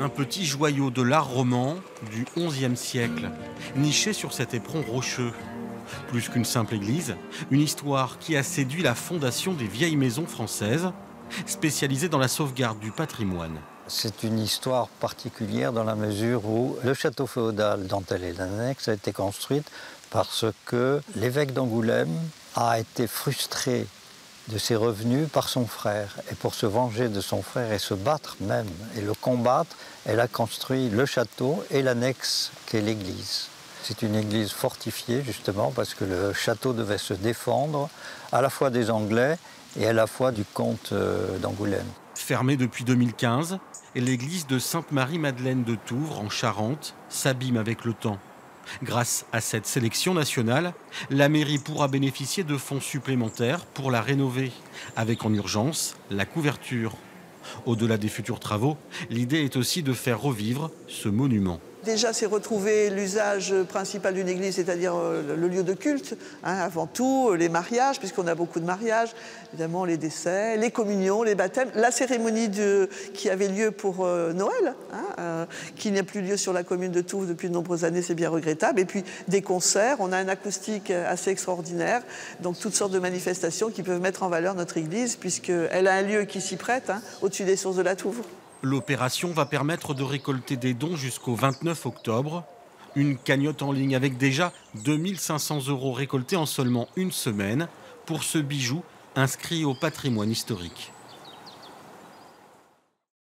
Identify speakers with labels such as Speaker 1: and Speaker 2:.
Speaker 1: Un petit joyau de l'art roman du XIe siècle, niché sur cet éperon rocheux. Plus qu'une simple église, une histoire qui a séduit la fondation des vieilles maisons françaises, spécialisée dans la sauvegarde du patrimoine.
Speaker 2: C'est une histoire particulière dans la mesure où le château féodal dont elle est l'annexe a été construite parce que l'évêque d'Angoulême a été frustré de ses revenus par son frère. Et pour se venger de son frère et se battre même, et le combattre, elle a construit le château et l'annexe qu'est l'église. C'est une église fortifiée justement parce que le château devait se défendre à la fois des Anglais et à la fois du comte d'Angoulême.
Speaker 1: Fermée depuis 2015, l'église de Sainte-Marie-Madeleine de Touvre en Charente s'abîme avec le temps. Grâce à cette sélection nationale, la mairie pourra bénéficier de fonds supplémentaires pour la rénover, avec en urgence la couverture. Au-delà des futurs travaux, l'idée est aussi de faire revivre ce monument.
Speaker 3: Déjà, c'est retrouver l'usage principal d'une église, c'est-à-dire le lieu de culte, avant tout, les mariages, puisqu'on a beaucoup de mariages, évidemment les décès, les communions, les baptêmes, la cérémonie qui avait lieu pour Noël, qui n'a plus lieu sur la commune de Touvre depuis de nombreuses années, c'est bien regrettable, et puis des concerts, on a un acoustique assez extraordinaire, donc toutes sortes de manifestations qui peuvent mettre en valeur notre église, puisqu'elle a un lieu qui s'y prête, au-dessus des sources de la Touvre.
Speaker 1: L'opération va permettre de récolter des dons jusqu'au 29 octobre. Une cagnotte en ligne avec déjà 2 500 € récoltés en seulement une semaine pour ce bijou inscrit au patrimoine historique.